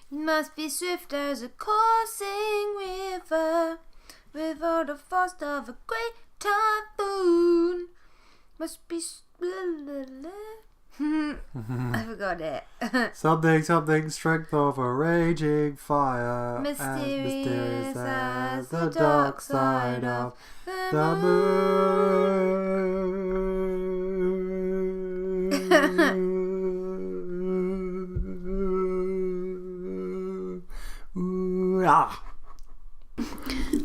You must be swift as a coursing river, with all the force of a great typhoon. Must be... I forgot it. Something, strength of a raging fire, Mysterious as the dark side of the moon.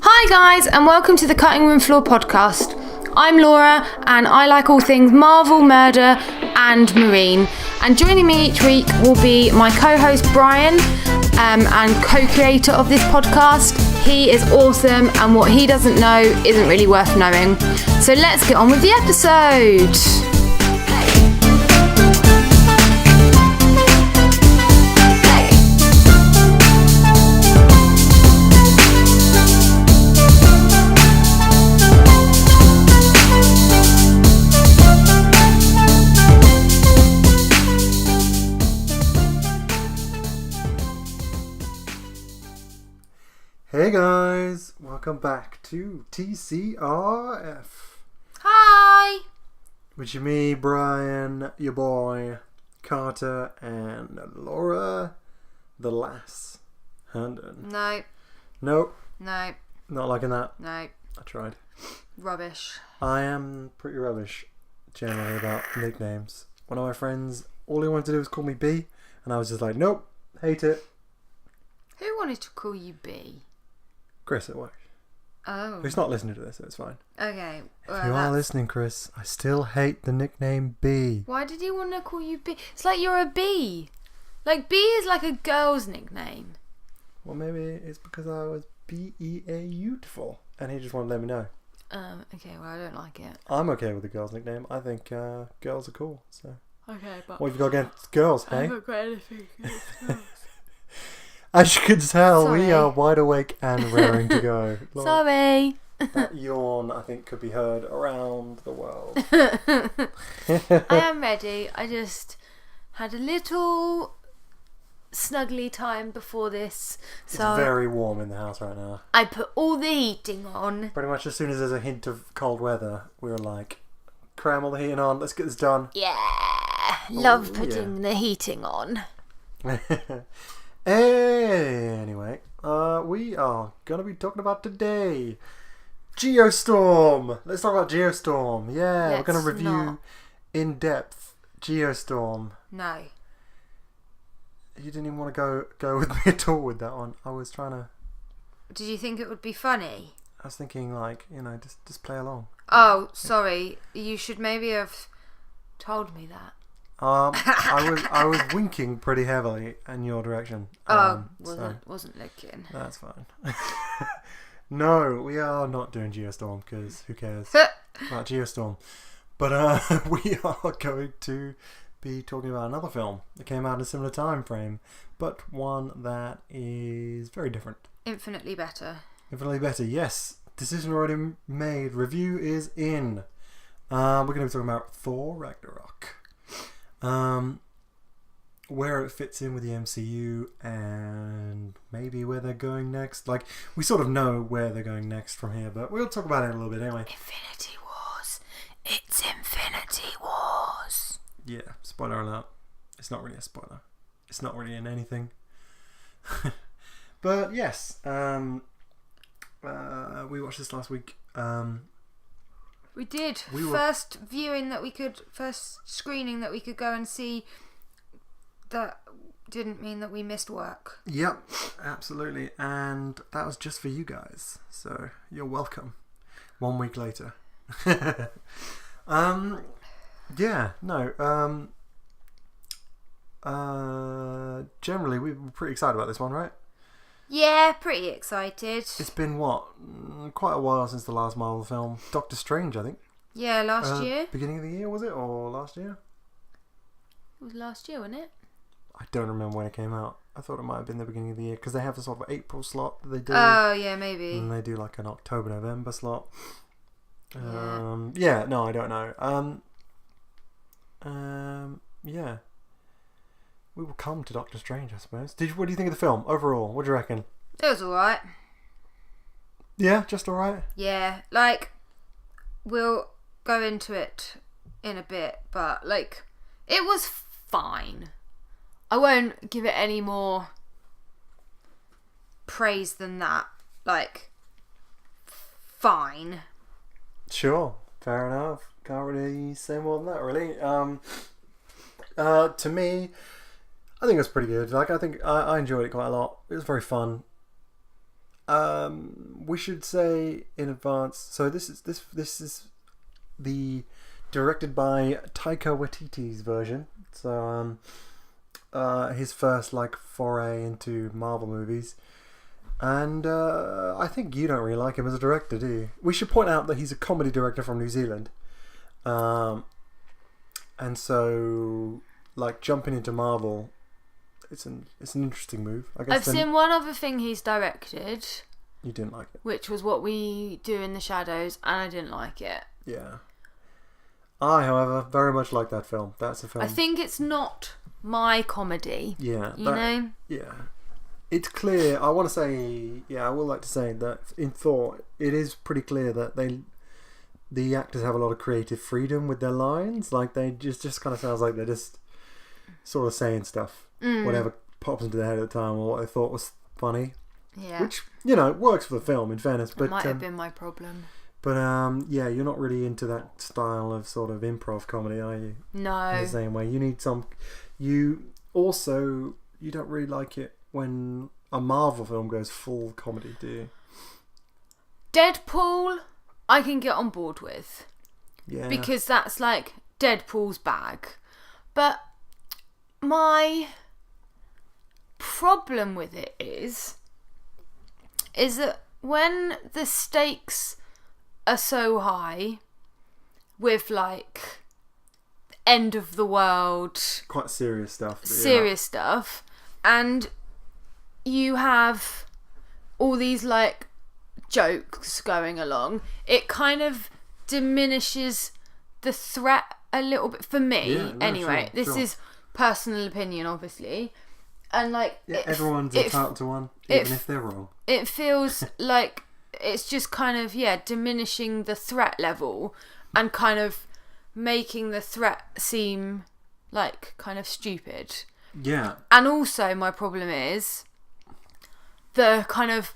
Hi guys, and welcome to the Cutting Room Floor podcast. I'm Laura, and I like all things Marvel, murder, and marine. And joining me each week will be my co-host Brian, and co-creator of this podcast. He is awesome, and what he doesn't know isn't really worth knowing. So let's get on with the episode. Hey guys, welcome back to TCRF. Hi. Which is me, Brian, your boy, Carter, and Laura, the lass, Herndon. No. Nope, No. not liking that. No. I tried. Rubbish. I am pretty rubbish, generally, about nicknames. One of my friends, all he wanted to do was call me B, and I was just like, nope, hate it. Who wanted to call you B? Chris at work. Oh. Who's not listening to this, so it's fine. Okay. If you are listening, Chris, I still hate the nickname B. Why did he want to call you B? It's like you're a bee. Like B is like a girl's nickname. Well, maybe it's because I was beautiful, and he just wanted to let me know. Okay, well, I don't like it. I'm okay with the girl's nickname. I think girls are cool. So. Okay, but... What have you got against girls, I hey? haven't got anything against girls. As you can tell, Sorry. we are wide awake and raring to go. Look, Sorry. that yawn, I think, could be heard around the world. I am ready. I just had a little snuggly time before this. So It's very warm in the house right now. I put all the heating on. Pretty much as soon as there's a hint of cold weather, we were like, cram all the heating on, let's get this done. Yeah. Love putting the heating on. Anyway, we are going to be talking about today Geostorm. Let's talk about Geostorm. Yeah, we're going to review in depth Geostorm. No. You didn't even want to go with me at all with that one. I was trying to... Did you think it would be funny? I was thinking, like, you know, just play along. Oh, sorry. You should maybe have told me that. I was winking pretty heavily in your direction. Wasn't looking. That's fine. No, we are not doing Geostorm because who cares about Geostorm? But we are going to be talking about another film that came out in a similar time frame, but one that is very different. Infinitely better. Infinitely better, yes. Decision already made. Review is in. We're going to be talking about Thor Ragnarok. Where it fits in with the MCU and maybe where they're going next. Like, we sort of know where they're going next from here, but we'll talk about it in a little bit anyway. Infinity Wars. It's Infinity Wars. Yeah, spoiler alert. It's not really a spoiler. It's not really in anything. But yes, we watched this last week. We did. First screening that we could go and see. That didn't mean that we missed work. Yep, absolutely. And that was just for you guys. So you're welcome. 1 week later. Generally, we were pretty excited about this one, right? Yeah, pretty excited. It's been, quite a while since the last Marvel film. Doctor Strange, I think. Yeah, last year. Beginning of the year, was it? Or last year? It was last year, wasn't it? I don't remember when it came out. I thought it might have been the beginning of the year because they have a sort of April slot that they do. Oh, yeah, maybe. And they do like an October-November slot. Yeah. No, I don't know. Yeah. we will come to Doctor Strange, I suppose. What do you think of the film overall? What do you reckon? It was alright. Yeah, just alright? Yeah, like, we'll go into it in a bit, but, like, it was fine. I won't give it any more praise than that. Like, fine. Sure, fair enough. Can't really say more than that, really. To me, I think it was pretty good. Like, I think I enjoyed it quite a lot. It was very fun. We should say in advance. So this is the directed by Taika Waititi's version. So his first like foray into Marvel movies. And I think you don't really like him as a director, do you? We should point out that he's a comedy director from New Zealand. And so, like, jumping into Marvel, it's an interesting move, I guess. I've seen one other thing he's directed. You didn't like it. Which was What We Do in the Shadows, and I didn't like it. Yeah. I, however, very much like that film. That's a film. I think it's not my comedy. Yeah. You know? Yeah. It's clear. I want to say, I would like to say that in Thor, it is pretty clear that the actors have a lot of creative freedom with their lines. Like, they just kind of sounds like they're just sort of saying stuff, whatever pops into their head at the time, or what they thought was funny. Yeah. Which, works for the film, in fairness. But it might have been my problem. But you're not really into that style of sort of improv comedy, are you? No. In the same way, you need some. You don't really like it when a Marvel film goes full comedy, do you? Deadpool, I can get on board with. Yeah. Because that's like Deadpool's bag. But my problem with it is that when the stakes are so high with like end of the world, quite serious stuff. Stuff, and you have all these like jokes going along, it kind of diminishes the threat a little bit for me. Anyway, this is personal opinion, obviously, and like everyone's entitled to one, even if they're wrong. It feels like it's just kind of diminishing the threat level and kind of making the threat seem like kind of stupid. Yeah. And also my problem is the kind of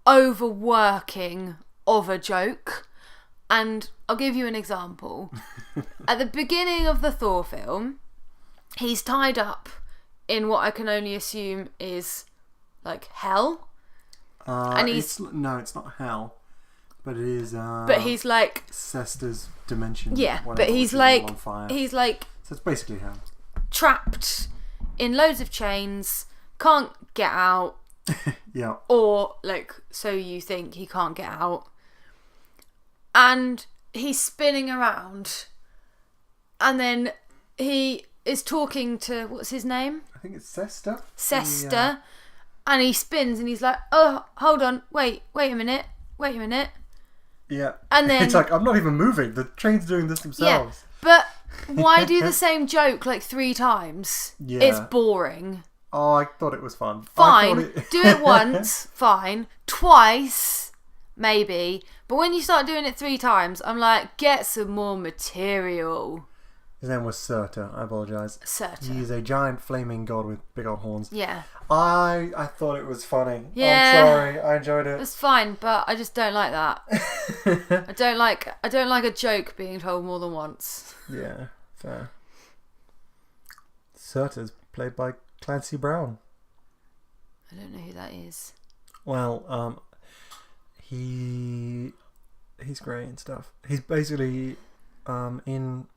overworking of a joke. And I'll give you an example. At the beginning of the Thor film, he's tied up in what I can only assume is like hell. And it's not hell, but it is. But he's like Cesta's dimension. Yeah, but he's like so it's basically hell. Trapped in loads of chains, can't get out. Yeah. Or like, so you think he can't get out, and he's spinning around, and then he is talking to, what's his name? I think it's Cesta. Cesta. And he spins and he's like, oh, hold on, wait a minute. Yeah. And then it's like, I'm not even moving. The train's doing this themselves. Yeah, but why do the same joke like 3 times? Yeah. It's boring. Oh, I thought it was fun. Fine. Do it once, fine. Twice, maybe. But when you start doing it 3 times, I'm like, get some more material. His name was Surtur. I apologise. Surtur. He is a giant flaming god with big old horns. Yeah. I thought it was funny. Yeah. I'm sorry. I enjoyed it. It's fine, but I just don't like that. I don't like a joke being told more than once. Yeah, fair. Surtur's played by Clancy Brown. I don't know who that is. Well, he's great and stuff. He's basically in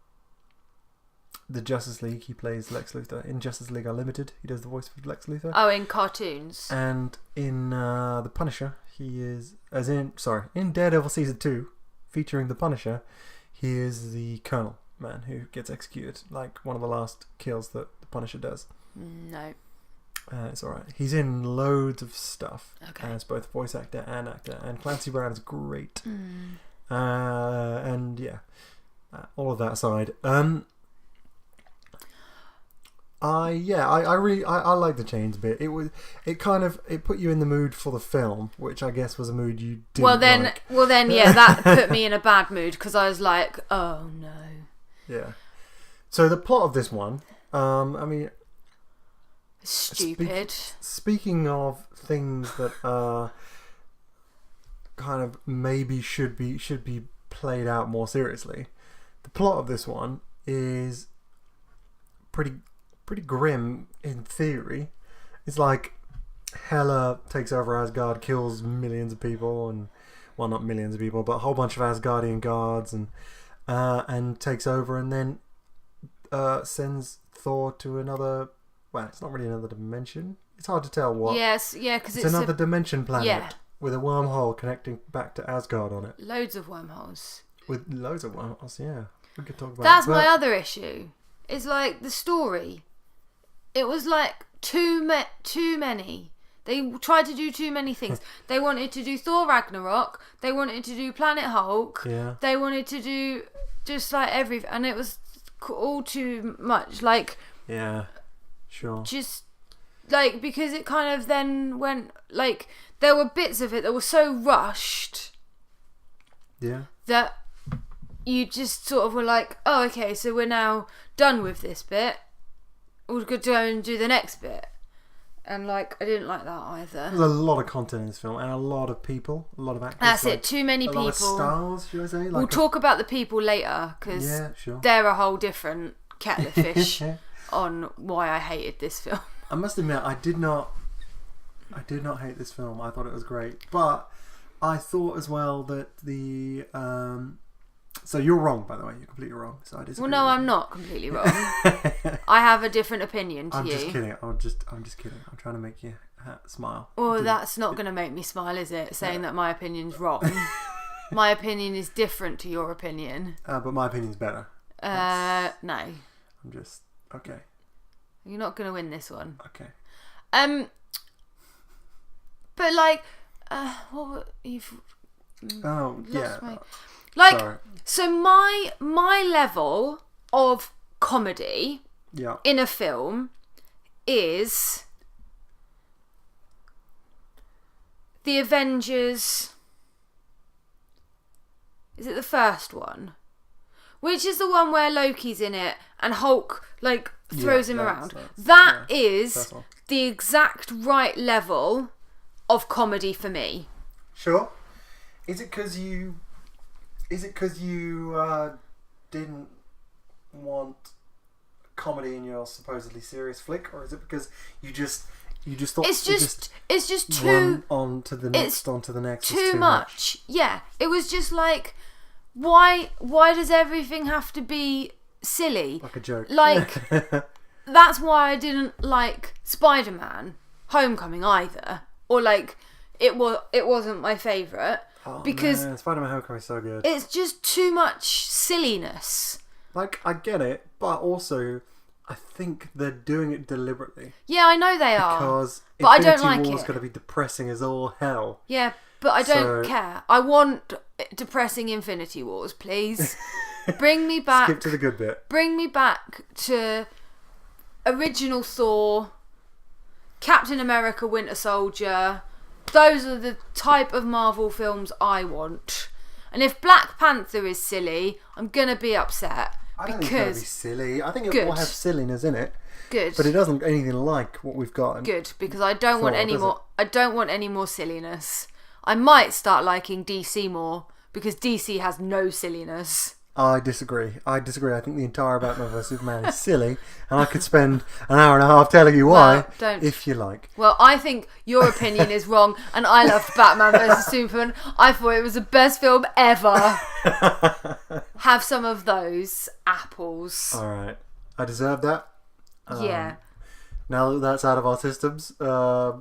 the Justice League, he plays Lex Luthor. In Justice League Unlimited, he does the voice of Lex Luthor. Oh, in cartoons. And in The Punisher, he is... in Daredevil Season 2, featuring The Punisher, he is the Colonel man who gets executed. Like, one of the last kills that The Punisher does. No. It's alright. He's in loads of stuff. Okay. As both voice actor and actor. And Clancy Brown is great. Mm. All of that aside... I really like the chains bit. It put you in the mood for the film, which I guess was a mood you didn't like. Well then, yeah, that put me in a bad mood because I was like, oh no. Yeah. So the plot of this one, I mean, stupid. Speaking of things that kind of maybe should be played out more seriously, the plot of this one is pretty grim in theory. It's like Hela takes over Asgard, kills millions of people, and well, not millions of people, but a whole bunch of Asgardian guards, and takes over, and then sends Thor to another. Well, it's not really another dimension. It's hard to tell what. Yes, yeah, because it's another dimension planet. Yeah. With a wormhole connecting back to Asgard on it. Loads of wormholes. With loads of wormholes, yeah. We could talk about That's my other issue. It's like the story. It was like too many. They tried to do too many things. They wanted to do Thor Ragnarok. They wanted to do Planet Hulk. Yeah. They wanted to do just like everything. And it was all too much. Like... Yeah, sure. Just... Like, because it kind of then went... Like, there were bits of it that were so rushed... Yeah. That you just sort of were like, oh, okay, so we're now done with this bit. We're going to go and do the next bit. And, like, I didn't like that either. There's a lot of content in this film and a lot of people, a lot of actors. That's it, too many people. A lot of stars, should I say? Like we'll talk about the people later, because they're a whole different kettle of fish on why I hated this film. I must admit, I did not hate this film. I thought it was great. But I thought as well that the... so you're wrong, by the way. You're completely wrong. So I disagree. Well, no, I'm not completely wrong. I have a different opinion to you. I'm just kidding. I'm just kidding. I'm trying to make you smile. Well, that's not going to make me smile, is it? Saying that my opinion's wrong. My opinion is different to your opinion. But my opinion's better. No. I'm just... Okay. You're not going to win this one. Okay. But like, what you've... Oh, yeah. Like, sorry. So my level of comedy in a film is the Avengers. Is it the first one? Which is the one where Loki's in it and Hulk like throws him around. That is the exact right level of comedy for me. Sure. Is it because you didn't want comedy in your supposedly serious flick, or is it because you just thought it's just too on to the next too much. Yeah, it was just like, why does everything have to be silly? Like a joke. Like that's why I didn't like Spider-Man Homecoming either, or like it wasn't my favourite. Oh, because man, Spider-Man Homecoming is so good. It's just too much silliness. Like, I get it, but also I think they're doing it deliberately. Yeah, I know they are. Because I don't like Infinity War's it. going to be depressing as all hell. Yeah, but I don't care. I want depressing Infinity Wars, please. Bring me back. Skip to the good bit. Bring me back to original Thor, Captain America, Winter Soldier. Those are the type of Marvel films I want. And if Black Panther is silly, I'm going to be upset. I don't think it's going to be silly. I think it will have silliness in it. Good. But it doesn't anything like what we've got. Good, because I don't want any more. I don't want any more silliness. I might start liking DC more because DC has no silliness. I disagree. I think the entire Batman vs Superman is silly, and I could spend an hour and a half telling you why, if you like. Well, I think your opinion is wrong, and I loved Batman vs Superman. I thought it was the best film ever. Have some of those apples. All right, I deserve that. Yeah. Now that that's out of our systems, I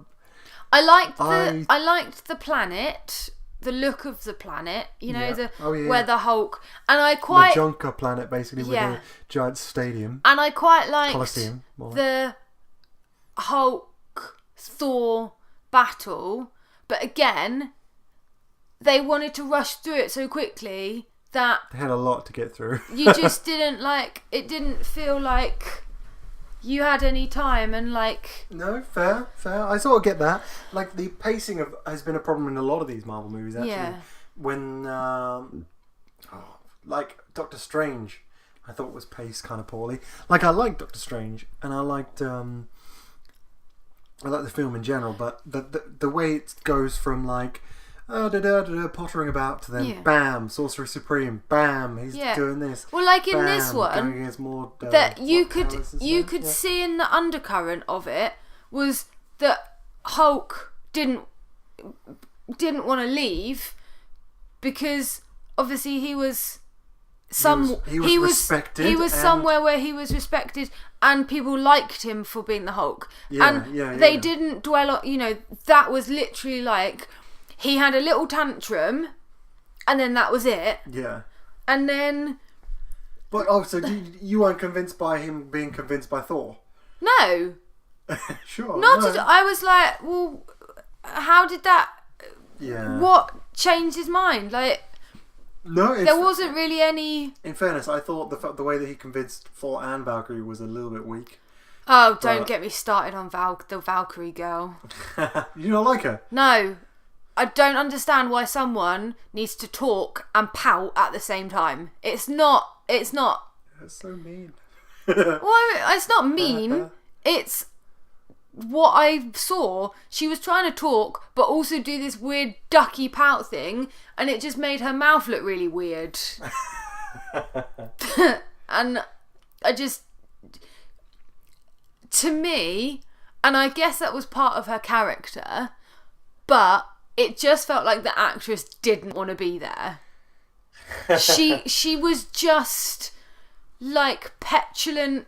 liked the planet. The look of the planet, you know, where the Hulk, and I quite the Jonker planet basically with a giant stadium, and I quite liked Colosseum, the Hulk Thor battle, but again, they wanted to rush through it so quickly that they had a lot to get through. You just didn't like. It didn't feel like you had any time and like. No, fair. I sort of get that. Like the pacing has been a problem in a lot of these Marvel movies. Actually, when like Doctor Strange, I thought was paced kind of poorly. Like I liked Doctor Strange, and I liked the film in general, but the way it goes from like pottering about to then bam, Sorcerer Supreme, bam, he's doing this. Well, like in bam, this one, going against more, that you could see in the undercurrent of it was that Hulk didn't want to leave because obviously he was respected. He was somewhere where he was respected, and people liked him for being the Hulk. They didn't dwell on. That was literally like he had a little tantrum, and then that was it. Yeah. And then. But so you weren't convinced by him being convinced by Thor? No. Sure. I was like, well, how did that? Yeah. What changed his mind? Like. No, there wasn't really any. In fairness, I thought the way that he convinced Thor and Valkyrie was a little bit weak. Oh, don't get me started on the Valkyrie girl. You don't like her? No, I don't understand why someone needs to talk and pout at the same time. It's not. That's so mean. Well, it's not mean. It's what I saw. She was trying to talk, but also do this weird ducky pout thing, and it just made her mouth look really weird. And I just, to me, and I guess that was part of her character, but it just felt like the actress didn't want to be there. She was just like petulant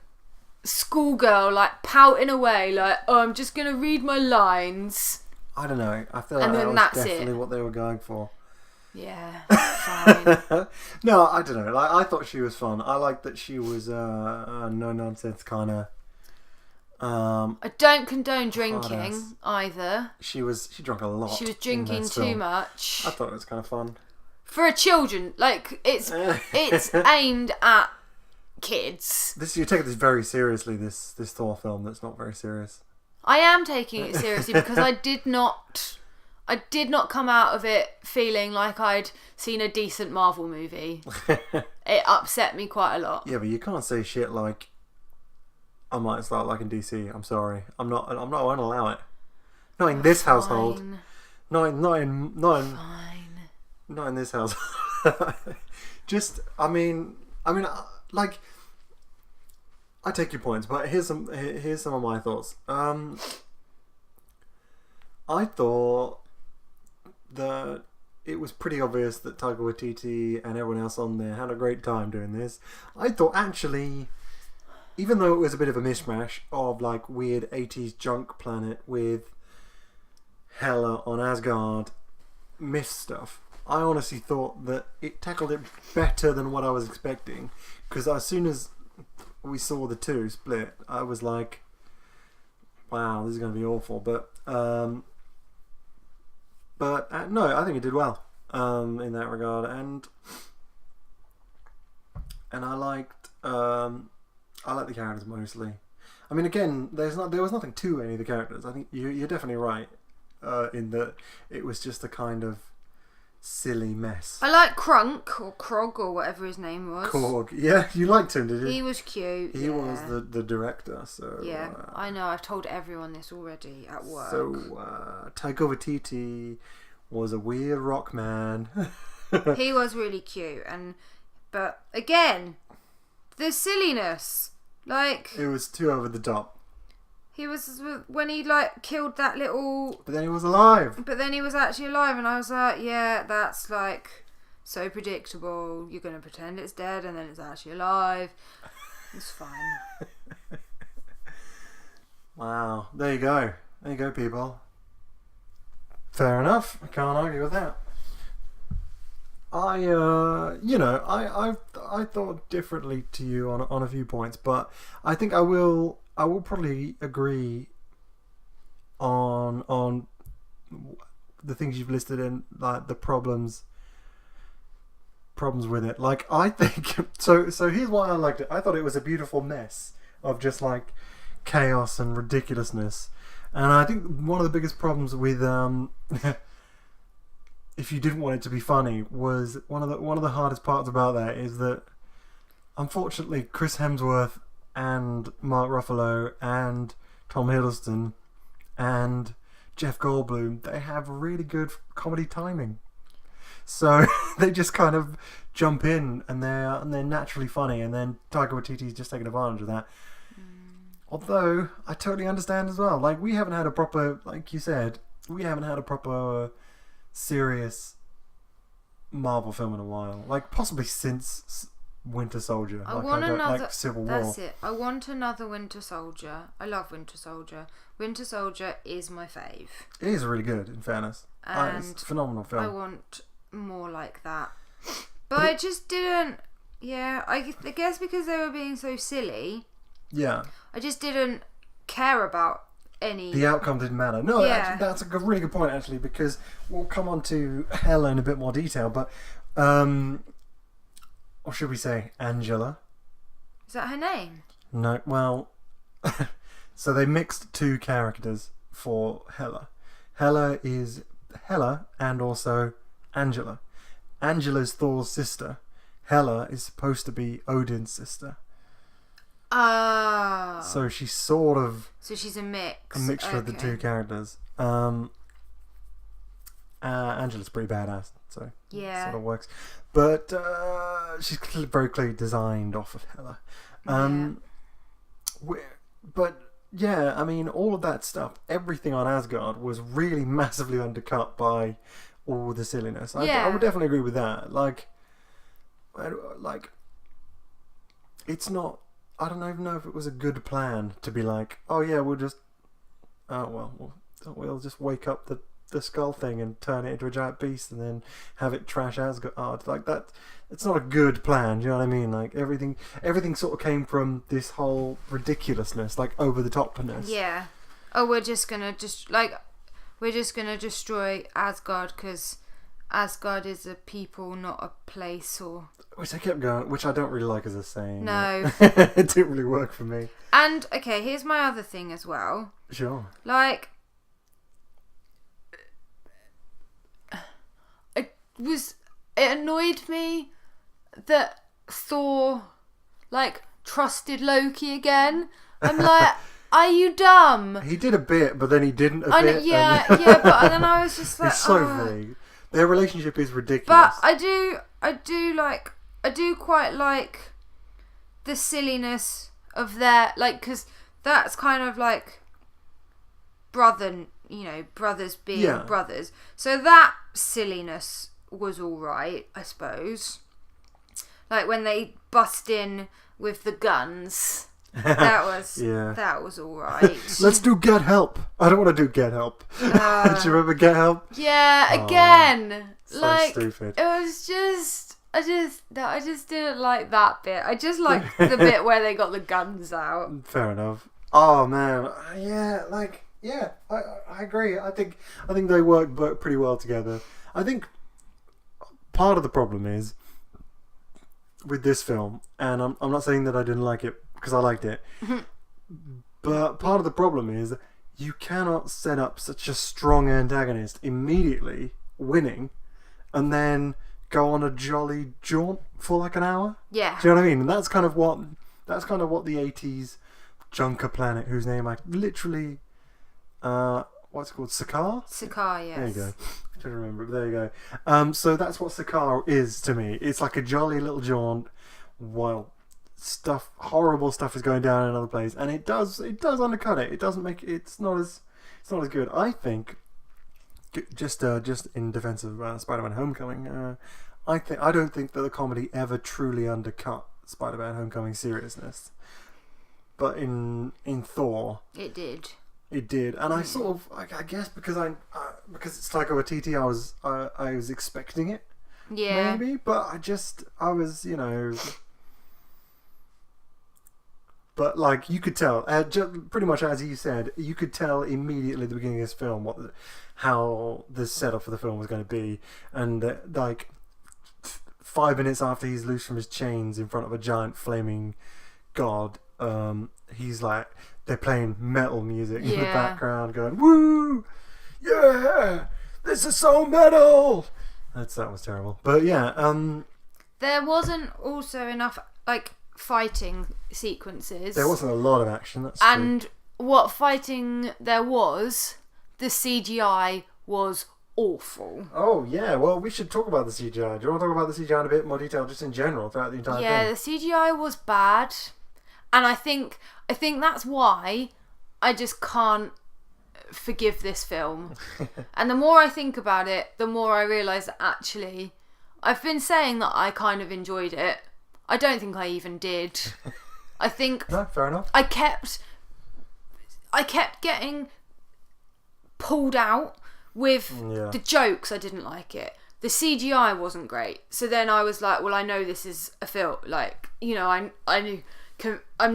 schoolgirl, like pouting away, like, oh, I'm just gonna read my lines. I don't know. I feel like that was definitely what they were going for. Yeah, fine. No, I don't know. Like, I thought she was fun. I liked that she was a no nonsense kind of. I don't condone drinking either. She drank a lot. She was drinking too much. I thought it was kind of fun for children. Like it's aimed at kids. You're taking this very seriously. This Thor film that's not very serious. I am taking it seriously because I did not come out of it feeling like I'd seen a decent Marvel movie. It upset me quite a lot. Yeah, but you can't say shit like I might start liking DC. I'm sorry. I won't allow it. Not in this household. Not in this household. Just, I mean, like, I take your points, but here's some of my thoughts. I thought that it was pretty obvious that Taika Waititi and everyone else on there had a great time doing this. I thought actually, even though it was a bit of a mishmash of like weird 80s junk planet with Hela on Asgard myth stuff, I honestly thought that it tackled it better than what I was expecting. Because as soon as we saw the two split, I was like, wow, this is going to be awful. But no, I think it did well in that regard. And I liked the characters mostly. I mean, again, there was nothing to any of the characters. I think you're definitely right in that it was just a kind of silly mess. I like Krunk or Krog or whatever his name was. Korg, yeah, you liked him, did you? He was cute. He was the director, so yeah, I know. I've told everyone this already at work. So Taika Waititi was a weird rock man. He was really cute, but again, the silliness, like it was too over the top. He was when he like killed that little. But then he was alive. But then he was actually alive, and I was like, yeah, that's like so predictable. You're gonna pretend it's dead, and then it's actually alive. It's fine. Wow, there you go. There you go, people. Fair enough. I can't argue with that. I thought differently to you on a few points, but I think I will probably agree on the things you've listed and like the problems with it. Like I think so here's why I liked it. I thought it was a beautiful mess of just like chaos and ridiculousness. And I think one of the biggest problems with if you didn't want it to be funny was one of the hardest parts about that is that unfortunately Chris Hemsworth and Mark Ruffalo and Tom Hiddleston and Jeff Goldblum, they have really good comedy timing. So they just kind of jump in and they're naturally funny, and then Taika Waititi's just taking advantage of that. Although I totally understand as well. Like, we haven't had a proper, like you said, serious Marvel film in a while. Like, possibly since Winter Soldier. Like Civil War. That's it. I want another Winter Soldier. I love Winter Soldier. Winter Soldier is my fave. It is really good, in fairness. And it's a phenomenal film. I want more like that. But I just didn't... Yeah, I guess because they were being so silly... Yeah. I just didn't care about any... The outcome didn't matter. No, yeah. Actually, that's a really good point, actually, because we'll come on to Hela in a bit more detail, but... or should we say Angela? Is that her name? No, well... So they mixed two characters for Hela. Hela is Hela and also Angela. Angela's Thor's sister. Hela is supposed to be Odin's sister. Oh. So she's sort of... So she's a mix. A mixture of the two characters. Angela's pretty badass, so yeah, it sort of works. But she's very clearly designed off of Hela. But yeah, I mean, all of that stuff, everything on Asgard was really massively undercut by all the silliness. I would definitely agree with that. Like, it's not... I don't even know if it was a good plan to be like, oh yeah, we'll just wake up the skull thing and turn it into a giant beast and then have it trash Asgard. Like that, it's not a good plan. Do you know what I mean? Like everything sort of came from this whole ridiculousness, like over the topness. Yeah. Oh, we're just gonna destroy Asgard because Asgard is a people, not a place, or... Which I kept going, which I don't really like as a saying. No. It didn't really work for me. And, okay, here's my other thing as well. Sure. Like, it annoyed me that Thor, like, trusted Loki again. I'm like, are you dumb? He did a bit, but then he didn't a bit. Yeah, but then I was just like... It's so vague. Their relationship is ridiculous. But I do quite like the silliness of their, like, because that's kind of like brothers being brothers. So that silliness was alright, I suppose. Like when they bust in with the guns. That was alright. Let's do Get Help. I don't want to do Get Help. Do you remember Get Help? Yeah, again. So like stupid. It was just I just didn't like that bit. I just liked the bit where they got the guns out. Fair enough. Oh man. I agree. I think they work pretty well together. I think part of the problem is with this film, and I'm not saying that I didn't like it, because I liked it. But part of the problem is you cannot set up such a strong antagonist immediately winning and then go on a jolly jaunt for like an hour. Yeah. Do you know what I mean? And that's kind of what the 80s Junker Planet, whose name I literally what's it called? Sakaar? Sakaar, yes. There you go. I don't remember, but there you go. So that's what Sakaar is to me. It's like a jolly little jaunt while horrible stuff is going down in another place, and it does undercut it. It doesn't make it's not as good. I think just in defense of Spider-Man: Homecoming, I don't think that the comedy ever truly undercut Spider-Man: Homecoming seriousness, but in Thor, it did, and I sort of I guess because it's Taika Waititi, I was expecting it, maybe, but I was But like you could tell, pretty much as you said, you could tell immediately at the beginning of this film how the setup for the film was going to be, and like 5 minutes after he's loose from his chains in front of a giant flaming god, he's like, they're playing metal music in the Yeah. background, going woo, yeah, this is so metal. That was terrible. But yeah, there wasn't also enough like fighting sequences. there wasn't a lot of action. That's and what fighting there was, the CGI was awful. Oh, yeah. Well, we should talk about the CGI. Do you want to talk about the CGI in a bit more detail, just in general, throughout the entire Yeah, thing? the CGI was bad. And I think that's why I just can't forgive this film. And the more I think about it, the more I realise that actually, I've been saying that I kind of enjoyed it. I don't think I even did. I think... No, fair enough. I kept getting pulled out with the jokes. I didn't like it. The CGI wasn't great. So then I was like, well, I know this is a film. Like, you know, I'm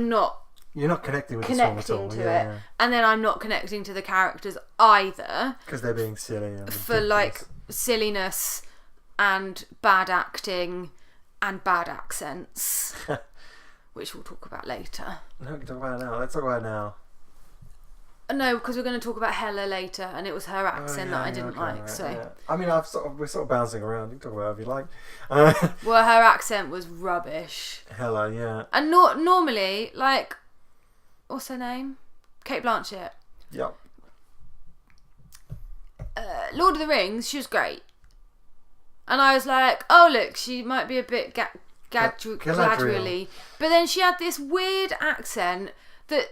not You're not connecting with the song at all. to it. And then I'm not connecting to the characters either. Because they're being silly. And for like silliness and bad acting and bad accents. Which we'll talk about later. No, we can talk about it now. Let's talk about it now. No, because we're going to talk about Hella later, and it was her accent that I didn't like. Right, so, yeah. I mean, we're sort of bouncing around. You can talk about it if you like. well, her accent was rubbish. Hella, yeah. And normally, like, what's her name? Kate Blanchett. Yep. Lord of the Rings, she was great, and I was like, oh look, she might be a bit gradually, but then she had this weird accent that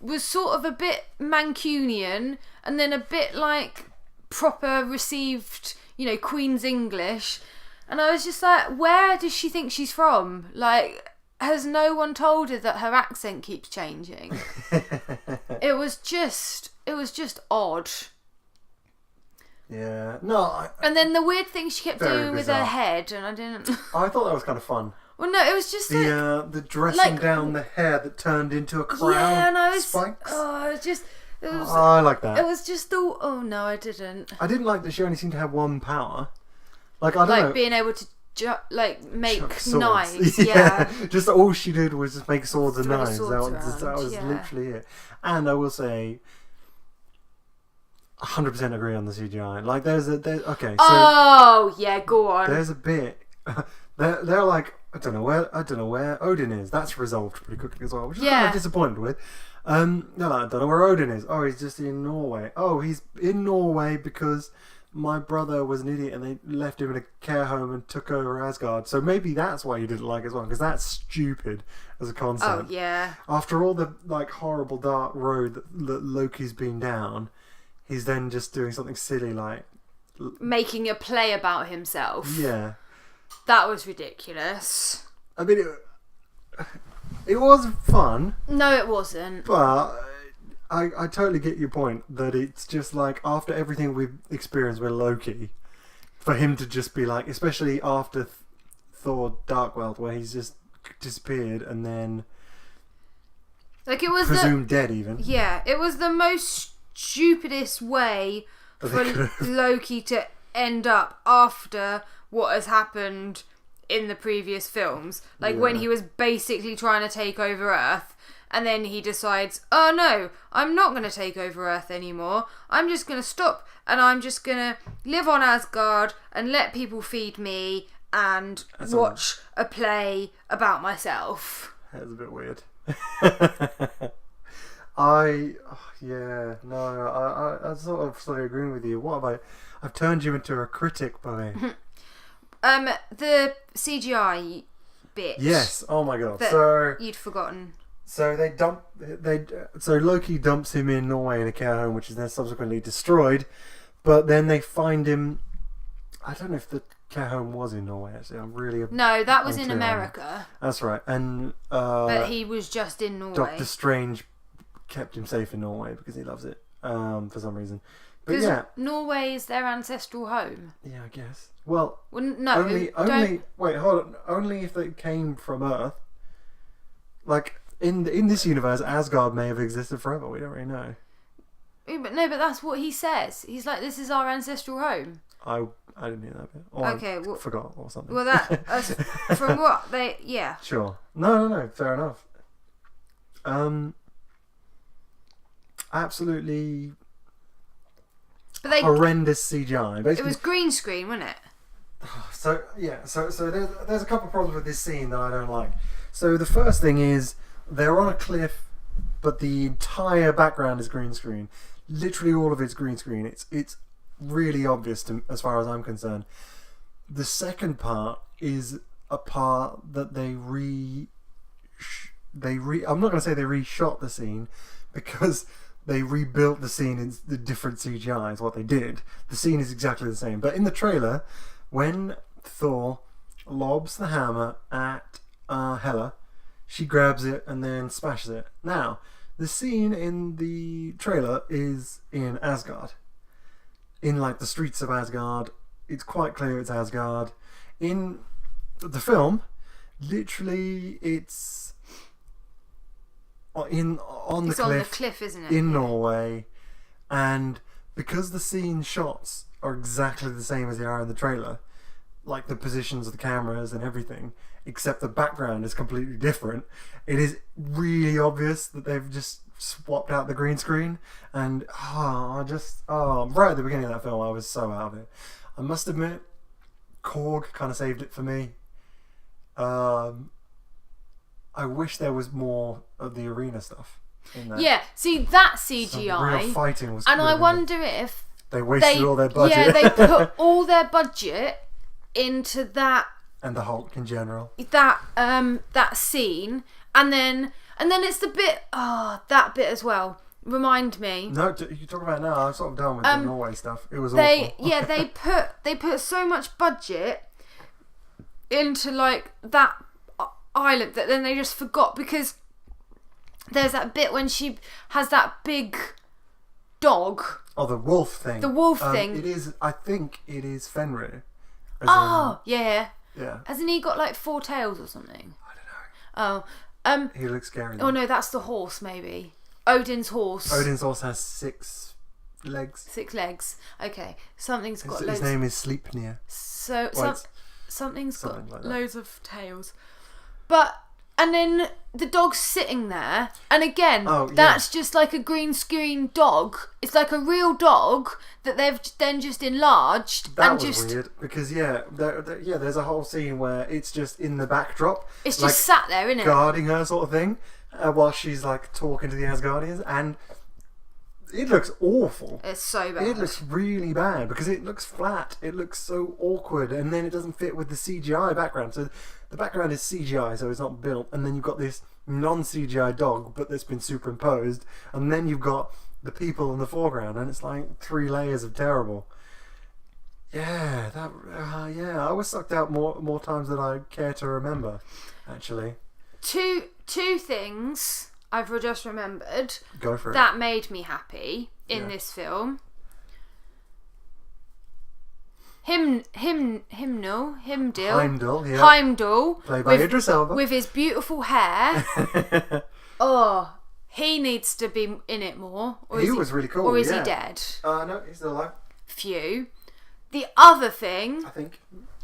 was sort of a bit Mancunian and then a bit like proper received, you know, Queen's English. And I was just like, where does she think she's from? Like, has no one told her that her accent keeps changing? It was just odd. Yeah. No. And then the weird thing she kept Very doing with bizarre. her head, and I didn't... I thought that was kind of fun. Well, no, it was just like... The dressing down the hair that turned into a crown. Yeah, and I was... Spikes. Oh, it was... I like that. It was just all... Oh, no, I didn't. I didn't like that she only seemed to have one power. Like, I don't know. Like, being able to, make Chuck swords. knives. Yeah. Just all she did was just make swords and Throw knives. swords That was around, literally it. And I will say... 100% agree on the CGI. Like, okay, so... Oh, yeah, go on. There's a bit... they're like... I don't know where Odin is. That's resolved pretty quickly as well, which I'm kind of disappointed with. They're like, I don't know where Odin is. Oh, he's just in Norway. Oh, he's in Norway because my brother was an idiot and they left him in a care home and took over Asgard. So maybe that's why you didn't like it as well, because that's stupid as a concept. Oh, yeah. After all the like horrible dark road that Loki's been down, he's then just doing something silly like... Making a play about himself. Yeah. That was ridiculous. I mean, it was fun. No, it wasn't. But I totally get your point that it's just like after everything we've experienced with Loki, for him to just be like, especially after Thor Dark World, where he's just disappeared and then like it was presumed dead even. Yeah, it was the most stupidest way for Loki to end up after what has happened in the previous films. Like when he was basically trying to take over Earth, and then he decides, oh no, I'm not going to take over Earth anymore. I'm just going to stop and I'm just going to live on Asgard and let people feed me and watch a play about myself. That's a bit weird. I sort of started agreeing with you. What about... I've turned you into a critic, buddy. The CGI bit. Yes. Oh my god. That so you'd forgotten. So so Loki dumps him in Norway in a care home, which is then subsequently destroyed. But then they find him. I don't know if the care home was in Norway. Actually, No, that was in America. That's right, and but he was just in Norway. Doctor Strange kept him safe in Norway because he loves it for some reason. But yeah, Norway is their ancestral home. Yeah, I guess. Well, no. Only wait, hold on. Only if they came from Earth. Like in this universe, Asgard may have existed forever. We don't really know. But that's what he says. He's like, "This is our ancestral home." I didn't hear that bit. Or I forgot or something. Well, from what they... Yeah. Sure. No. Fair enough. absolutely But they, horrendous CGI. Basically, it was green screen, wasn't it? So there's a couple of problems with this scene that I don't like. So the first thing is they're on a cliff, but the entire background is green screen. Literally all of it's green screen. It's really obvious as far as I'm concerned. The second part is a part that I'm not going to say they reshot the scene, because they rebuilt the scene in the different CGI is what they did. The scene is exactly the same, but in the trailer, when Thor lobs the hammer at Hela, she grabs it and then smashes it. Now, the scene in the trailer is in Asgard. In like the streets of Asgard. It's quite clear it's Asgard. In the film, literally it's on the cliff, isn't it? in Norway, and because the scene shots are exactly the same as they are in the trailer, like the positions of the cameras and everything, except the background is completely different, it is really obvious that they've just swapped out the green screen. And right at the beginning of that film I was so out of it. I must admit, Korg kind of saved it for me. I wish there was more of the arena stuff in there. Yeah, see that CGI. Some real fighting was. And I wonder if they wasted all their budget. Yeah, they put all their budget into that. And the Hulk in general. That scene, and then it's the bit. That bit as well. Remind me. No, you talk about it now. I'm sort of done with the Norway stuff. It was awful. Yeah, they put so much budget into like that island that then they just forgot, because there's that bit when she has that big dog. Oh, the wolf thing. The wolf thing. It is. I think it is Fenrir. Yeah. Yeah. Hasn't he got like 4 tails or something? I don't know. He looks scary. Oh no, that's the horse maybe. Odin's horse. Odin's horse has 6 legs. 6 legs. Okay, something's got. His name is Sleipnir. So something's got like that. Loads of tails. And then the dog's sitting there, and again, that's just like a green screen dog. It's like a real dog that they've then just enlarged. That was weird, because there's a whole scene where it's just in the backdrop. It's just like, sat there, isn't it? Guarding her, sort of thing, while she's like talking to the Asgardians, and it looks awful. It's so bad. It looks really bad because it looks flat. It looks so awkward, and then it doesn't fit with the CGI background. So the background is CGI, so it's not built, and then you've got this non-CGI dog, but that's been superimposed, and then you've got the people in the foreground, and it's like 3 layers of terrible. Yeah, I was sucked out more times than I care to remember, actually. Two things I've just remembered. Go for it. That made me happy in this film. Heimdall, played by Idris Elba, with his beautiful hair. He needs to be in it more. He was really cool. Or is he dead? No, he's still alive. Phew. The other thing, I think,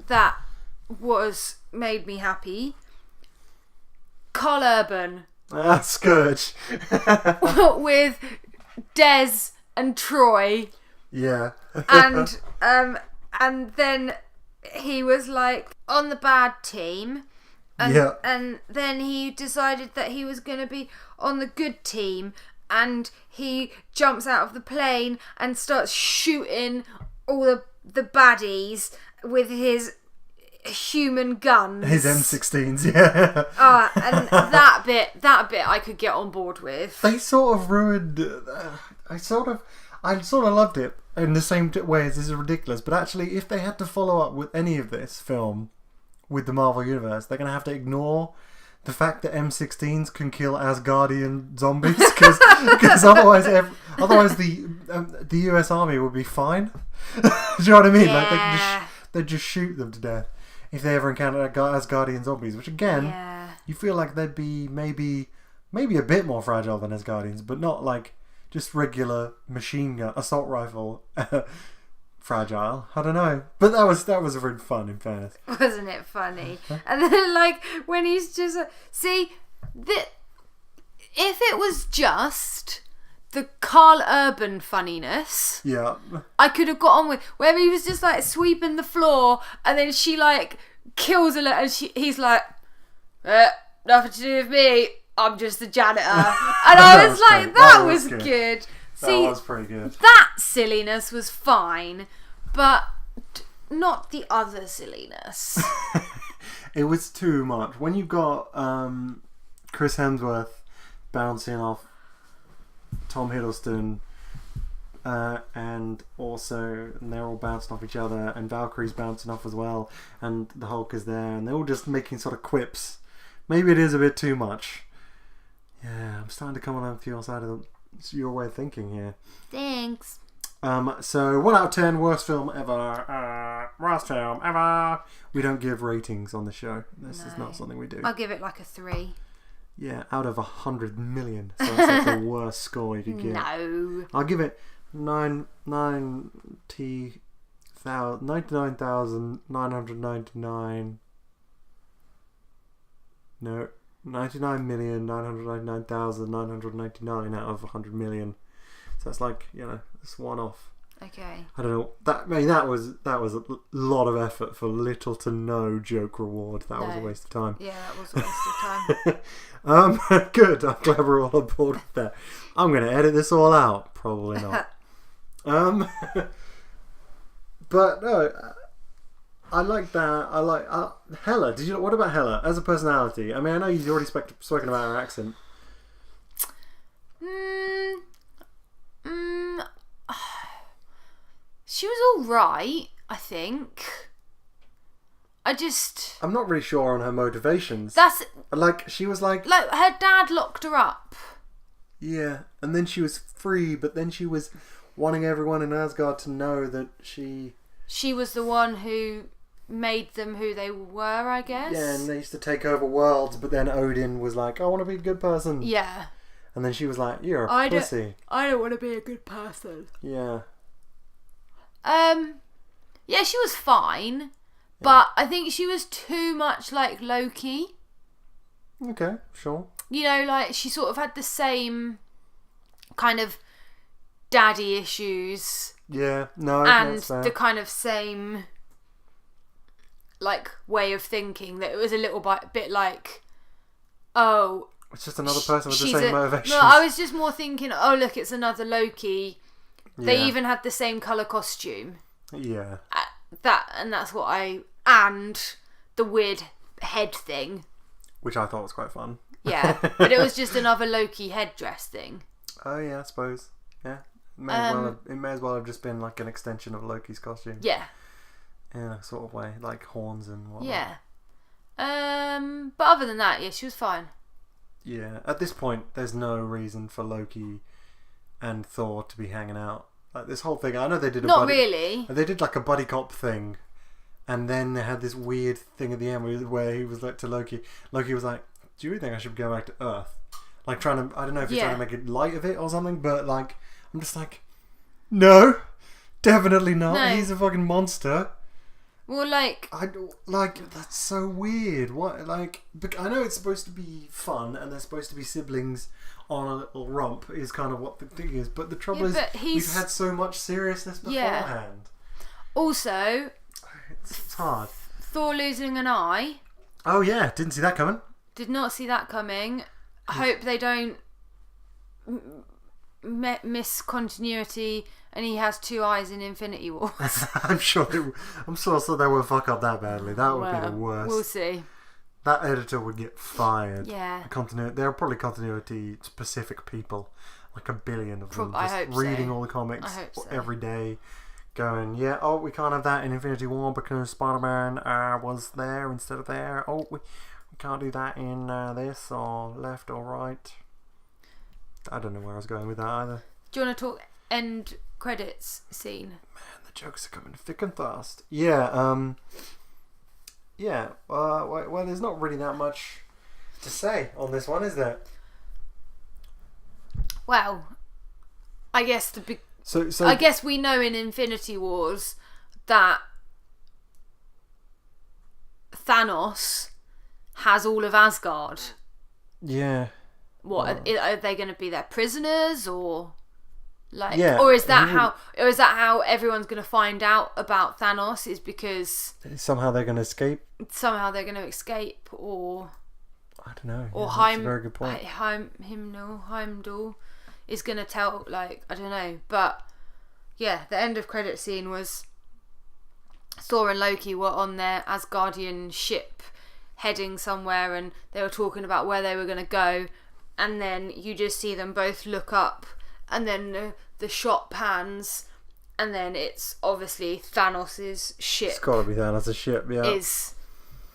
that made me happy. Carl Urban. Scourge. With Des and Troy. Yeah. And then he was like on the bad team. And then he decided that he was going to be on the good team. And he jumps out of the plane and starts shooting all the baddies with his human guns. His M16s, yeah. And that bit I could get on board with. They sort of ruined. I sort of loved it in the same way as this is ridiculous. But actually, if they had to follow up with any of this film with the Marvel Universe, they're going to have to ignore the fact that M16s can kill Asgardian zombies, because otherwise the US Army would be fine. Do you know what I mean? Yeah. Like they'd just shoot them to death if they ever encountered Asgardian zombies, which again, you feel like they'd be maybe a bit more fragile than Asgardians, but not like just regular machine gun assault rifle fragile. I don't know, but that was really fun, in fairness. Wasn't it funny? And then like when he's just if it was just the Carl Urban funniness. Yeah. I could have got on with where he was just like sweeping the floor and then she like kills a lot and he's like, nothing to do with me. I'm just the janitor. And I was like, that was good. See, that was pretty good. That silliness was fine, but not the other silliness. It was too much. When you got Chris Hemsworth bouncing off Tom Hiddleston, and they're all bouncing off each other, and Valkyrie's bouncing off as well, and the Hulk is there, and they're all just making sort of quips. Maybe it is a bit too much. Yeah, I'm starting to come on to your side of your way of thinking here. Thanks. So 1 out of 10, worst film ever. Worst film ever. We don't give ratings on the show. This is not something we do. I'll give it like a 3. Yeah, out of 100 million. So that's like the worst score you could get. No. I'll give it 99,999. No, 99,999,999 out of 100 million. So that's like, it's one off. Okay. I don't know. That was a lot of effort for little to no joke reward. That was a waste of time. Yeah, that was a waste of time. Good. I'm glad we're all on board with that. I'm going to edit this all out. Probably not. But no, I like that. I like Hela. What about Hela as a personality? I mean, I know you've already spoken about her accent. She was all right, I think. I'm not really sure on her motivations. She was like her dad locked her up. Yeah, and then she was free, but then she was wanting everyone in Asgard to know that she was the one who made them who they were, I guess. Yeah, and they used to take over worlds, but then Odin was like, I want to be a good person. Yeah. And then she was like, you're a pussy. I don't want to be a good person. Yeah. Yeah, she was fine, but I think she was too much like Loki. Okay, sure. She sort of had the same kind of daddy issues. Yeah, no, and that's fair. The kind of same like way of thinking that it was a little bit like, oh, it's just another person with the same motivations. No, I was just more thinking, oh look, it's another Loki. They even had the same colour costume. Yeah. That's what and the weird head thing. Which I thought was quite fun. Yeah, but it was just another Loki headdress thing. Oh yeah, I suppose. Yeah. It may as well have just been like an extension of Loki's costume. Yeah. In a sort of way, like horns and whatnot. Yeah. But other than that, yeah, she was fine. Yeah. At this point, there's no reason for Loki and Thor to be hanging out. Like this whole thing, I know they did really. They did like a buddy cop thing, and then they had this weird thing at the end where he was like to Loki. Loki was like, "Do you really think I should go back to Earth?" Like trying to, I don't know if he's trying to make it light of it or something, but like I'm just like, no, definitely not. No. He's a fucking monster. Well, that's so weird. What, like, I know it's supposed to be fun and they're supposed to be siblings on a little romp is kind of what the thing is, but the trouble is we've had so much seriousness beforehand. Also, it's hard. Thor losing an eye. Oh yeah, didn't see that coming. Did not see that coming. I hope they don't miss continuity and he has 2 eyes in Infinity Wars. I'm sure they won't fuck up that badly. That would be the worst. We'll see. That editor would get fired. Yeah. There are probably continuity specific people, like a billion of them, just reading all the comics every day, going, we can't have that in Infinity War because Spider-Man was there instead of there. Oh, we can't do that in this or left or right. I don't know where I was going with that either. Do you want to talk end credits scene? Man, the jokes are coming thick and fast. Yeah, well, there's not really that much to say on this one, is there? Well, I guess I guess we know in Infinity Wars that Thanos has all of Asgard. Yeah. What, are they going to be their prisoners or? Like, Yeah, or is that how everyone's going to find out about Thanos? Is because somehow they're going to escape. Or I don't know. Or that's a very good point. Heimdall is going to tell. Like, I don't know, but yeah, the end of credit scene was Thor and Loki were on their Asgardian ship heading somewhere, and they were talking about where they were going to go, and then you just see them both look up, and then the shot pans, and then it's obviously Thanos' ship. It's got to be Thanos' ship, yeah. Is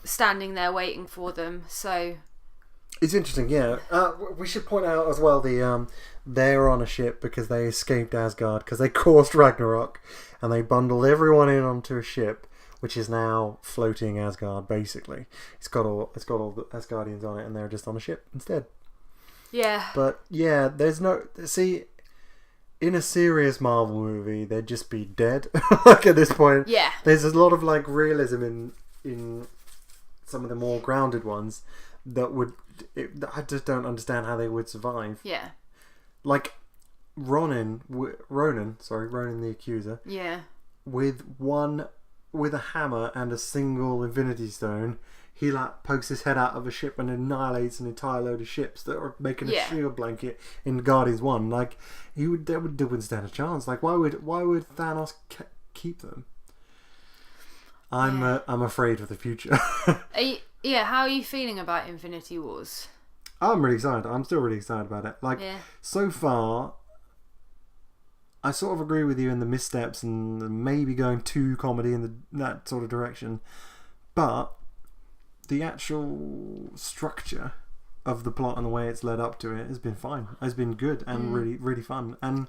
standing there waiting for them, so... It's interesting, yeah. We should point out as well they're on a ship because they escaped Asgard, because they caused Ragnarok, and they bundled everyone in onto a ship, which is now floating Asgard, basically. It's got all the Asgardians on it, and they're just on a ship instead. Yeah. But yeah, there's no... See, in a serious Marvel movie, they'd just be dead. Like at this point. Yeah. There's a lot of like realism in some of the more grounded ones that would... I just don't understand how they would survive. Yeah. Like Ronan the Accuser. Yeah. With a hammer and a single Infinity Stone, he like pokes his head out of a ship and annihilates an entire load of ships that are making a shield blanket in Guardians 1. Like they wouldn't stand a chance. Like why would Thanos keep them? I'm afraid for the future. How are you feeling about Infinity Wars? I'm really excited. I'm still really excited about it. Like so far, I sort of agree with you in the missteps and maybe going too comedy in that sort of direction, but the actual structure of the plot and the way it's led up to it has been fine. Has been good and really, really fun. And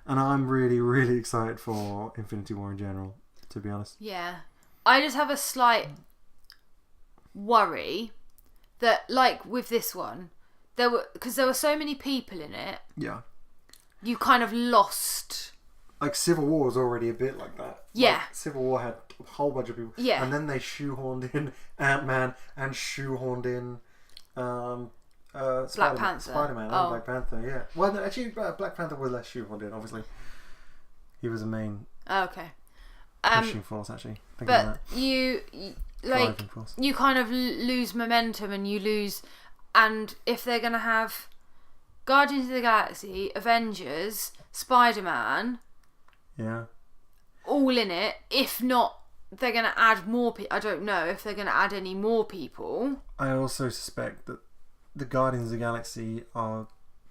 I'm really, really excited for Infinity War in general, to be honest. Yeah. I just have a slight worry that, like with this one, because there were so many people in it. Yeah. You kind of lost. Like Civil War was already a bit like that. Yeah. Like, Civil War had a whole bunch of people. Yeah. And then they shoehorned in Ant-Man and shoehorned in Black Panther. Spider-Man and Black Panther, yeah. Well, no, actually, Black Panther was less shoehorned in, obviously. He was a main pushing force, actually. But you kind of lose momentum and you lose... And if they're going to have Guardians of the Galaxy, Avengers, Spider-Man... Yeah. All in it. If not, they're going to add more people. I don't know if they're going to add any more people. I also suspect that the Guardians of the Galaxy are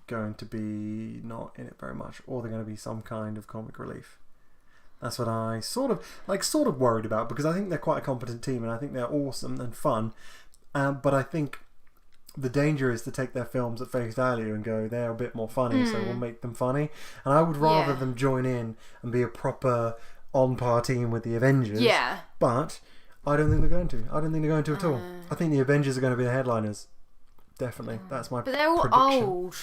going to be not in it very much, or they're going to be some kind of comic relief. That's what I sort of worried about, because I think they're quite a competent team and I think they're awesome and fun. But I think the danger is to take their films at face value and go, they're a bit more funny, so we'll make them funny. And I would rather them join in and be a proper on-par team with the Avengers. Yeah. But I don't think they're going to. I don't think they're going to at all. I think the Avengers are going to be the headliners. Definitely. That's my prediction. But they're all old.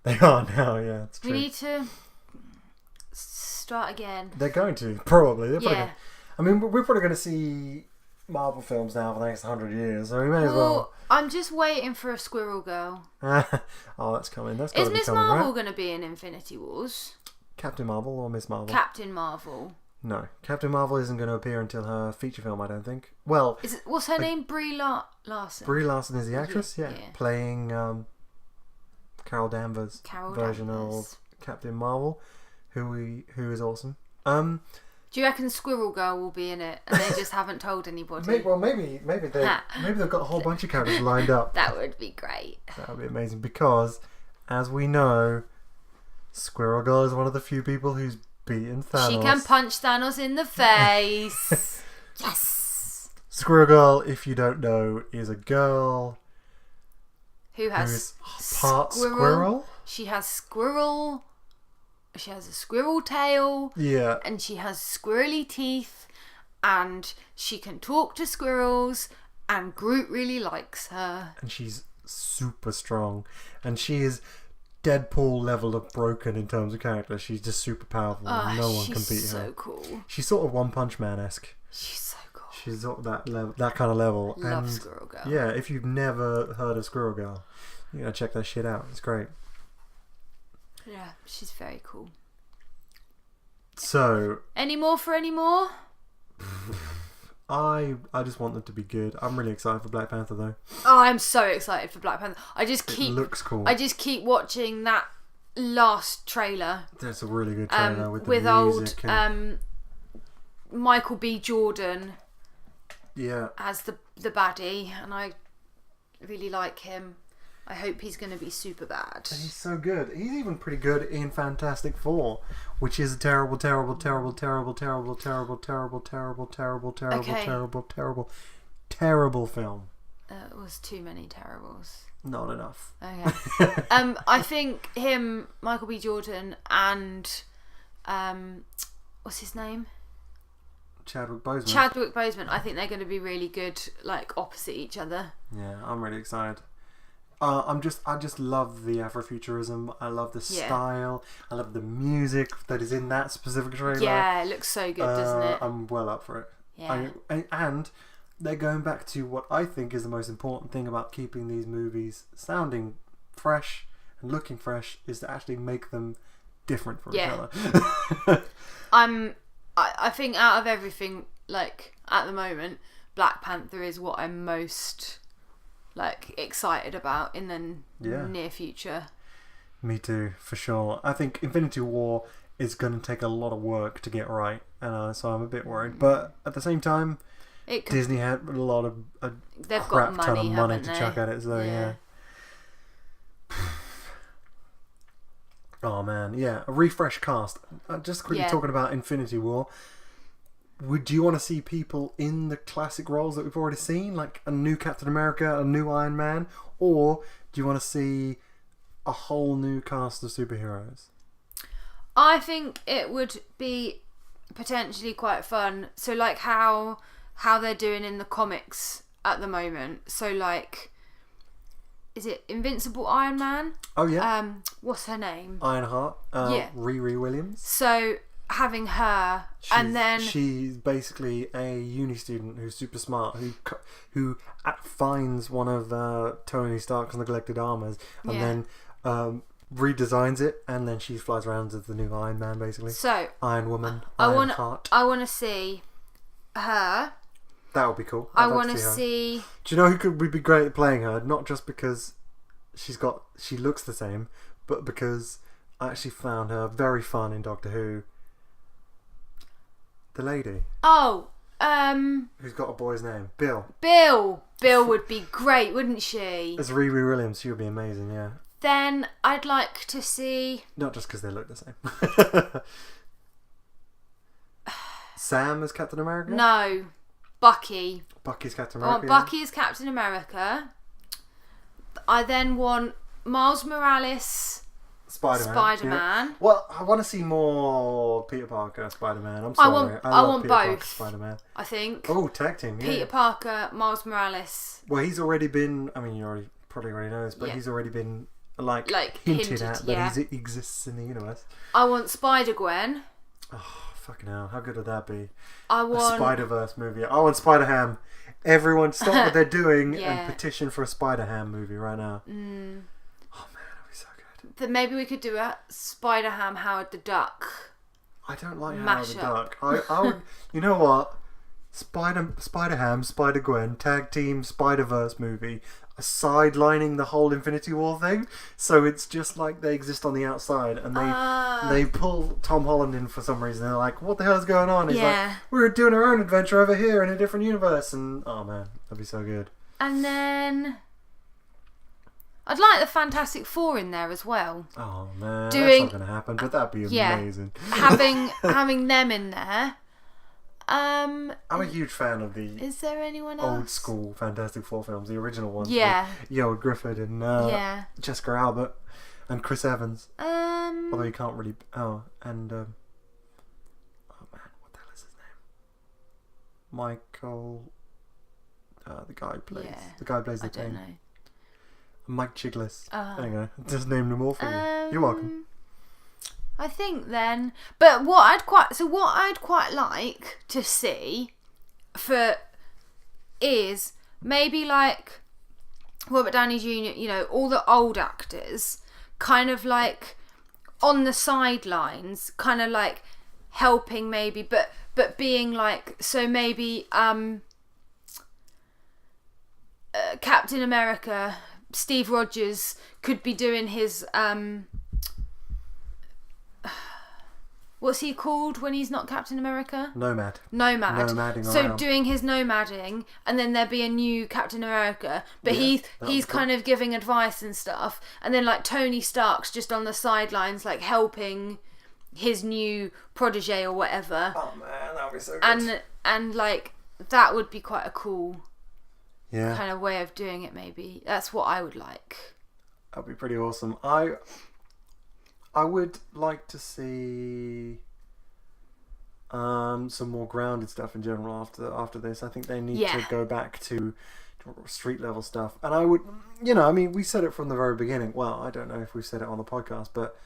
They are now, yeah. It's true. We need to start again. They're going to, probably. They're probably I mean, we're probably going to see Marvel films now for the next 100 years, so we may as well. I'm just waiting for a Squirrel Girl. Oh, that's coming. That's Is Miss Marvel going to be in Infinity Wars? Captain Marvel or Miss Marvel? Captain Marvel. No, Captain Marvel isn't going to appear until her feature film, I don't think. Well, what's her name? Brie Larson. Brie Larson is the actress, yeah. Playing Carol Danvers' version of Captain Marvel, who is awesome. Do you reckon Squirrel Girl will be in it, and they just haven't told anybody? Maybe they've got a whole bunch of characters lined up. That would be great. That would be amazing, because, as we know, Squirrel Girl is one of the few people who's beaten Thanos. She can punch Thanos in the face. Yes. Squirrel Girl, if you don't know, is a girl who has part squirrel. She has squirrel. She has a squirrel tail. Yeah. And she has squirrely teeth. And she can talk to squirrels. And Groot really likes her. And she's super strong. And she is Deadpool level of broken in terms of character. She's just super powerful. No one can beat her. She's so cool. She's sort of One Punch Man-esque. She's so cool. She's sort of that kind of level. Love Squirrel Girl. Yeah, if you've never heard of Squirrel Girl, you gotta check that shit out. It's great. Yeah, she's very cool. So any more for any more? I just want them to be good. I'm really excited for Black Panther though. Oh, I'm so excited for Black Panther. It looks cool. I just keep watching that last trailer. That's a really good trailer with the with music old and... Michael B. Jordan. Yeah. As the baddie, and I really like him. I hope he's going to be super bad. And he's so good. He's even pretty good in Fantastic Four, which is a terrible, terrible, terrible, terrible, terrible, terrible, terrible, terrible, terrible, terrible, terrible, terrible, terrible film. It was too many terribles. Not enough. Okay. I think him, Michael B. Jordan, and what's his name? Chadwick Boseman. Chadwick Boseman. I think they're going to be really good, like opposite each other. Yeah, I'm really excited. I just love the Afrofuturism. I love the style. I love the music that is in that specific trailer. Yeah, it looks so good, doesn't it? I'm well up for it. Yeah. And they're going back to what I think is the most important thing about keeping these movies sounding fresh and looking fresh is to actually make them different from each other. I think out of everything, like at the moment, Black Panther is what I'm most like excited about in the near future. Me too, for sure. I think Infinity War is going to take a lot of work to get right, and so I'm a bit worried. But at the same time, Disney had a lot of crap ton of money to chuck at it, so yeah. Oh man, yeah, a refresh cast. Just quickly talking about Infinity War. Would you want to see people in the classic roles that we've already seen, like a new Captain America, a new Iron Man, or do you want to see a whole new cast of superheroes? I think it would be potentially quite fun. So like how they're doing in the comics at the moment. So like, is it Invincible Iron Man? Oh yeah. What's her name? Ironheart. Riri Williams. So having her, and then she's basically a uni student who's super smart, who finds one of Tony Stark's neglected armors, and then redesigns it, and then she flies around as the new Iron Man, basically. So Iron Woman, Ironheart. I want to see her. That would be cool. I want to see. Do you know who would be great at playing her? Not just because she looks the same, but because I actually found her very fun in Doctor Who. The lady. Oh, who's got a boy's name? Bill. Bill would be great, wouldn't she? As Riri Williams, she would be amazing, yeah. Then I'd like to see... Not just because they look the same. Sam as Captain America? No. Bucky. Bucky's Captain America. I want Bucky as Captain America. I then want Miles Morales... Spider-Man. Yeah. Well, I want to see more Peter Parker Spider-Man. I'm sorry. I want Peter both. Parker Spider-Man. I think. Oh, tag team. Yeah. Peter Parker, Miles Morales. Well, he's already been. I mean, you probably already know this, but he's already been like hinted at that he exists in the universe. I want Spider-Gwen. Oh, fucking hell! How good would that be? I want a Spider-Verse movie. I want Spider-Ham. Everyone, stop what they're doing and petition for a Spider-Ham movie right now. Then maybe we could do a Spider-Ham Howard the Duck. I don't like Howard the Duck. I would, you know what? Spider-Ham, Spider-Gwen, tag team Spider-Verse movie, sidelining the whole Infinity War thing. So it's just like they exist on the outside, and they pull Tom Holland in for some reason. They're like, "What the hell is going on?" He's like, "We're doing our own adventure over here in a different universe," and oh man, that'd be so good. And then I'd like the Fantastic Four in there as well. Oh man, that's not going to happen, but that'd be amazing. having them in there. I'm a huge fan of the. Is there anyone else? Old school Fantastic Four films, the original ones. Yeah. Yoel Griffith and Jessica Albert and Chris Evans. Although you can't really. Oh man, what the hell is his name? Michael. The guy who plays. Yeah. The guy who plays the I don't King. know. Mike Chiglis. There you go. Just named them all for you. You're welcome. I think then, but what I'd quite like to see is maybe like Robert Downey Jr. You know, all the old actors, kind of like on the sidelines, kind of like helping maybe, but being like, so maybe Captain America, Steve Rogers, could be doing his what's he called when he's not Captain America? Nomad. Nomading so around. Doing his nomading, and then there be a new Captain America, but he's kind of giving advice and stuff, and then like Tony Stark's just on the sidelines like helping his new protege or whatever. Oh man, that would be so good. And like that would be quite a cool kind of way of doing it. Maybe that's what I would like. That'd be pretty awesome. I would like to see some more grounded stuff in general after this. I think they need to go back to street level stuff. And I would, I mean, we said it from the very beginning. Well, I don't know if we've said it on the podcast, but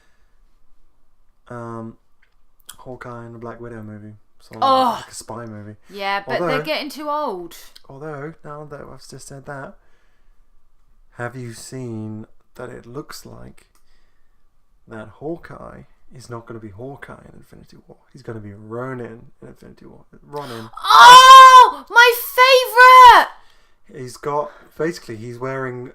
Hawkeye and the Black Widow movie. So like a spy movie. Yeah, but they're getting too old. Although, now that I've just said that, have you seen that it looks like that Hawkeye is not going to be Hawkeye in Infinity War? He's going to be Ronin in Infinity War. Ronin. Oh, my favourite! He's wearing,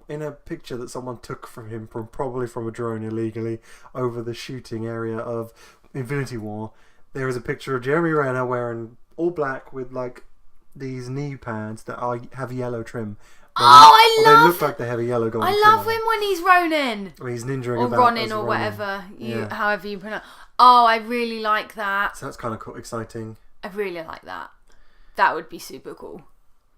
in a picture that someone took from him, probably from a drone illegally, over the shooting area of Infinity War, there is a picture of Jeremy Renner wearing all black with like these knee pads that have yellow trim. They look like they have a yellow gold. I love him when he's Ronin. When he's ninjaing or about. Ronin or whatever, however you pronounce. Oh, I really like that. So that's kind of cool, exciting. I really like that. That would be super cool.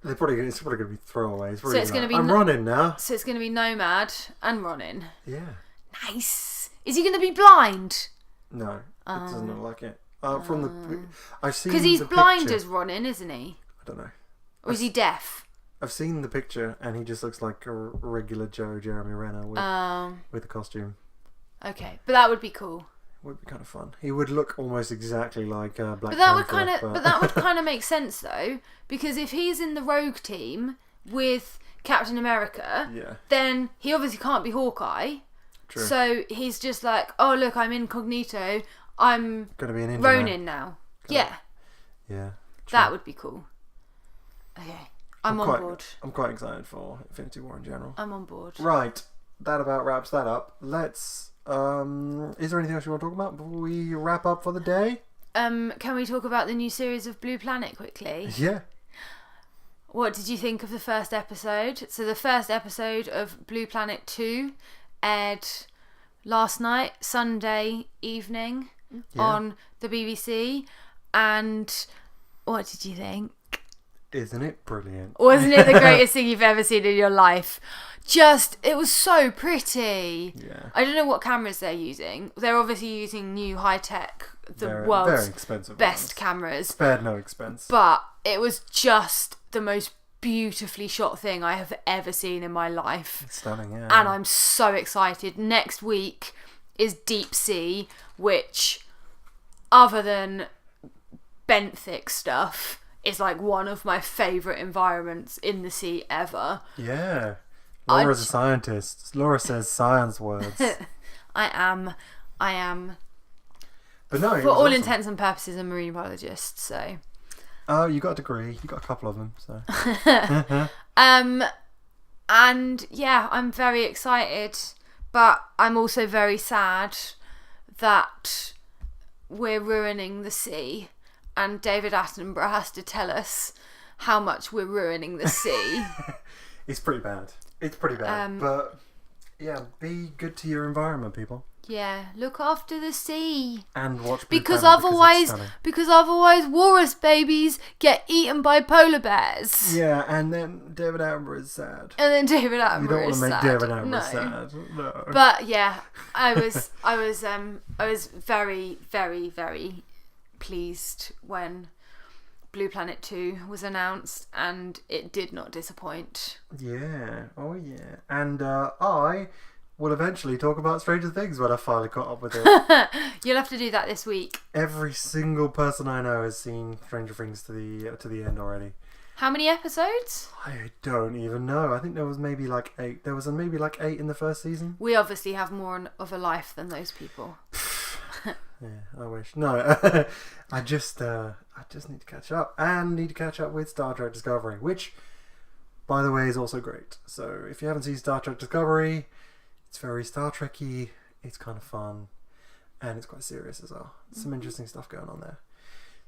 It's probably going to be throwaways. So it's going to be. I'm Ronin now. So it's going to be Nomad and Ronin. Yeah. Nice. Is he going to be blind? No, it doesn't look like it. I've seen because he's the blind picture. as Ronin, isn't he? I don't know. Or is he deaf? I've seen the picture, and he just looks like a regular Joe Jeremy Renner with a costume. Okay, but that would be cool. It would be kind of fun. He would look almost exactly like Black Panther. But that would kind of make sense though, because if he's in the Rogue team with Captain America, then he obviously can't be Hawkeye. True. So he's just like, oh look, I'm incognito. I'm going to be an Ronin now. Yeah. Yeah. True. That would be cool. Okay. I'm on board. I'm quite excited for Infinity War in general. I'm on board. Right. That about wraps that up. Let's... is there anything else you want to talk about before we wrap up for the day? Can we talk about the new series of Blue Planet quickly? Yeah. What did you think of the first episode? So the first episode of Blue Planet 2 aired last night, Sunday evening, on the BBC. And what did you think? Isn't it brilliant? Wasn't it the greatest thing you've ever seen in your life? It was so pretty. Yeah. I don't know what cameras they're using. They're obviously using new high-tech, very world's expensive best cameras. Spared no expense. But it was just the most beautifully shot thing I have ever seen in my life. It's stunning, yeah. And I'm so excited. Next week is Deep Sea, which, other than benthic stuff, is like one of my favourite environments in the sea ever. Yeah. Laura's a scientist. Laura says science words. I am. But no, for all intents and purposes, a marine biologist, so... Oh, you got a degree. You got a couple of them, so... And yeah, I'm very excited, but I'm also very sad that we're ruining the sea, and David Attenborough has to tell us how much we're ruining the sea. It's pretty bad. But yeah, be good to your environment, people. Yeah, look after the sea. And watch Blue because Planet otherwise walrus babies get eaten by polar bears. Yeah, and then David Attenborough is sad. And then David Attenborough You don't want is to make sad. David Attenborough sad. No. But yeah, I was very, very, very pleased when Blue Planet 2 was announced, and it did not disappoint. Yeah, oh yeah. And I will eventually talk about Stranger Things when I finally caught up with it. You'll have to do that this week. Every single person I know has seen Stranger Things to the end already. How many episodes? I don't even know. I think there was maybe like 8. There was maybe like 8 in the first season. We obviously have more of a life than those people. Yeah, I wish. No, I just need to catch up, and need to catch up with Star Trek Discovery, which, by the way, is also great. So if you haven't seen Star Trek Discovery, it's very Star Trek-y, it's kind of fun, and it's quite serious as well. Some interesting stuff going on there.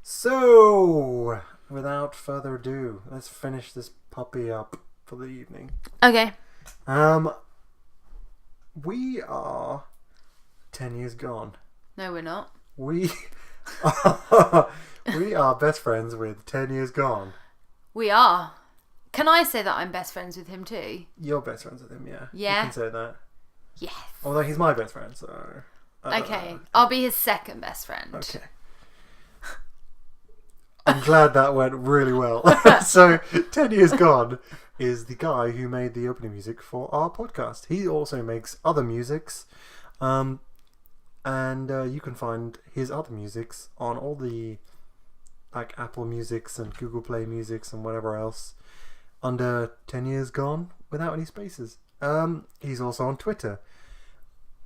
So, without further ado, let's finish this puppy up for the evening. Okay. We are 10 years gone. No, we're not. We are best friends with 10 years gone. We are. Can I say that I'm best friends with him too? You're best friends with him, yeah. Yeah. You can say that. Yes. Although he's my best friend, so... Okay. I'll be his second best friend. Okay. I'm glad that went really well. So, 10 years gone is the guy who made the opening music for our podcast. He also makes other musics. And you can find his other musics on all the like Apple Musics and Google Play Musics and whatever else under 10 years gone without any spaces. He's also on Twitter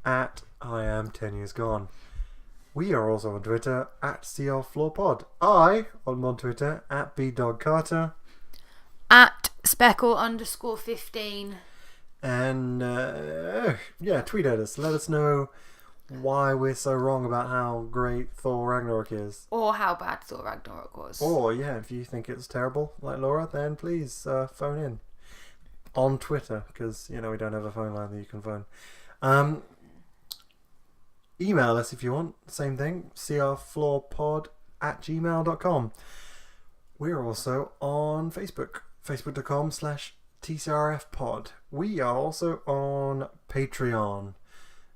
at I am 10 years gone. We are also on Twitter at CRFloorPod. I am on Twitter at BDogCarter. At Speckle_15. And yeah, tweet at us. Let us know why we're so wrong about how great Thor Ragnarok is. Or how bad Thor Ragnarok was. Or, yeah, if you think it's terrible, like Laura, then please phone in. On Twitter, because, we don't have a phone line that you can phone. Email us if you want. Same thing. crfloorpod@gmail.com. We're also on Facebook. Facebook.com/TCRFpod. We are also on Patreon.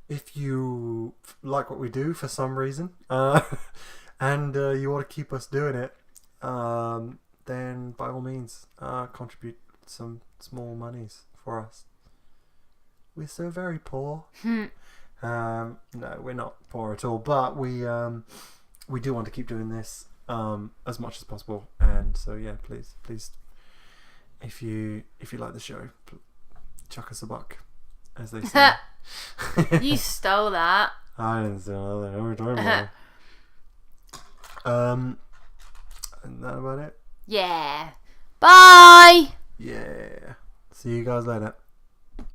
If you like what we do for some reason, and you want to keep us doing it, then by all means, contribute some small monies for us. We're so very poor. No, we're not poor at all, but we do want to keep doing this as much as possible, and so yeah, please, if you like the show, chuck us a buck, as they say. You stole that. I didn't steal that. What are we talking about? And that about it? Yeah. Bye. Yeah. See you guys later.